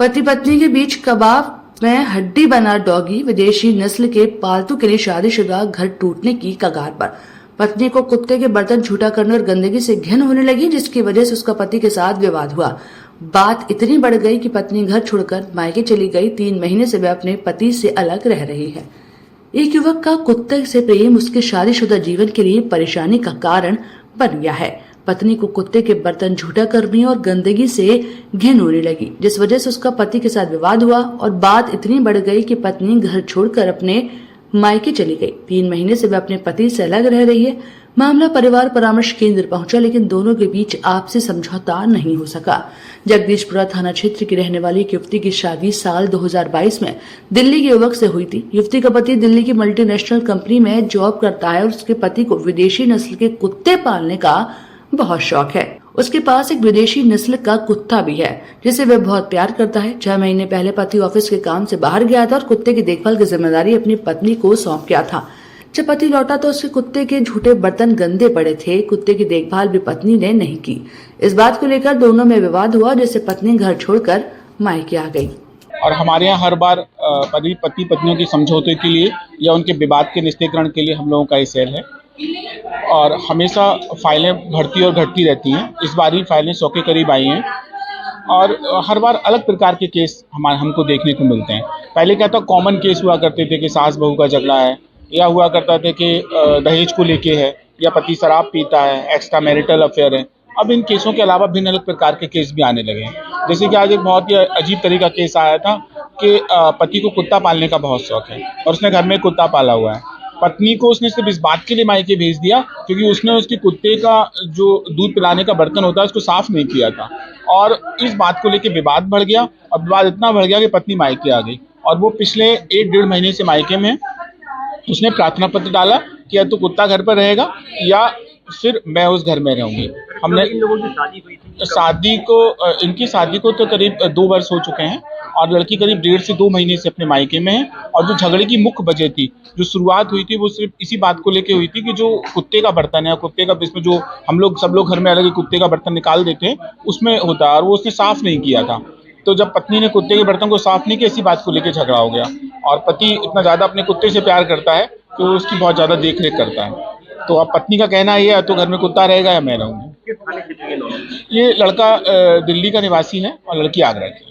पति पत्नी के बीच कबाब में हड्डी बना डॉगी विदेशी नस्ल के पालतू के लिए शादीशुदा घर टूटने की कगार पर। पत्नी को कुत्ते के बर्तन झूठा करने और गंदगी से घिन होने लगी, जिसकी वजह से उसका पति के साथ विवाद हुआ। बात इतनी बढ़ गई कि पत्नी घर छोड़कर मायके चली गई। 3 महीने से वह अपने पति से अलग रह रही है। एक युवक का कुत्ते से प्रेम उसके शादीशुदा जीवन के लिए परेशानी का कारण बन गया है। पत्नी को कुत्ते के बर्तन झूठा करने और गंदगी से घिन होने लगी, जिस वजह से उसका पति के साथ विवाद हुआ और बात इतनी बढ़ गई कि पत्नी घर छोड़कर अपने मायके चली गई। 3 महीने से वह अपने पति से अलग रह रही है। मामला परिवार परामर्श केंद्र पहुंचा, लेकिन दोनों के बीच आपसी समझौता नहीं हो सका। जगदीशपुरा थाना क्षेत्र की रहने वाली एक युवती की शादी साल 2022 में दिल्ली के युवक से हुई थी। युवती का पति दिल्ली की मल्टीनेशनल कंपनी में जॉब करता है और उसके पति को विदेशी नस्ल के कुत्ते पालने का बहुत शौक है। उसके पास एक विदेशी नस्ल का कुत्ता भी है, जिसे वह बहुत प्यार करता है। 6 महीने पहले पति ऑफिस के काम से बाहर गया था और कुत्ते की देखभाल की जिम्मेदारी अपनी पत्नी को सौंप गया था। जब पति लौटा तो उसके कुत्ते के झूठे बर्तन गंदे पड़े थे। कुत्ते की देखभाल भी पत्नी ने नहीं की। इस बात को लेकर दोनों में विवाद हुआ, जिससे पत्नी घर छोड़कर मायके आ गई। और हमारे यहाँ हर बार पति पत्नियों की समझौते के लिए या उनके विवाद के निस्तारण के लिए हम लोगों का ये सेल है और हमेशा फाइलें बढ़ती और घटती रहती हैं। इस बार ही फाइलें 100 के करीब आई हैं और हर बार अलग प्रकार के केस हमको देखने को मिलते हैं। पहले क्या था, कॉमन केस हुआ करते थे कि सास बहू का झगड़ा है, या हुआ करता था कि दहेज को लेके है, या पति शराब पीता है, एक्स्ट्रा मैरिटल अफेयर है। अब इन केसों के अलावा भिन्न अलग प्रकार के केस भी आने लगे हैं। जैसे कि आज एक बहुत ही अजीब तरीका केस आया था कि पति को कुत्ता पालने का बहुत शौक है और उसने घर में कुत्ता पाला हुआ है। पत्नी को उसने सिर्फ इस बात के लिए मायके भेज दिया क्योंकि उसने उसके कुत्ते का जो दूध पिलाने का बर्तन होता है उसको साफ नहीं किया था, और इस बात को लेके विवाद बढ़ गया और विवाद इतना बढ़ गया कि पत्नी मायके आ गई। और वो पिछले 1-1.5 महीने से मायके में। उसने प्रार्थना पत्र डाला कि या तो कुत्ता घर पर रहेगा या फिर मैं उस घर में रहूंगी। हमने इन लोगों की शादी हुई थी, इनकी शादी को तो करीब 2 वर्ष हो चुके हैं और लड़की करीब 1.5 से 2 महीने से अपने मायके में है। और जो झगड़े की मुख्य वजह थी, जो शुरुआत हुई थी, वो सिर्फ इसी बात को लेके हुई थी कि जो कुत्ते का बर्तन है, कुत्ते का इसमें जो सब लोग घर में अलग कुत्ते का बर्तन निकाल देते हैं उसमें होता है, और वो उसने साफ नहीं किया था। तो जब पत्नी ने कुत्ते के बर्तन को साफ नहीं किया, इसी बात को लेकर झगड़ा हो गया। और पति इतना ज्यादा अपने कुत्ते से प्यार करता है कि वो उसकी बहुत ज्यादा देख रेख करता है। तो अब पत्नी का कहना ये है तो घर में कुत्ता रहेगा या मैं रहूंगी। किस थाने क्षेत्र के लोग? ये लड़का दिल्ली का निवासी है और लड़की आगरा की।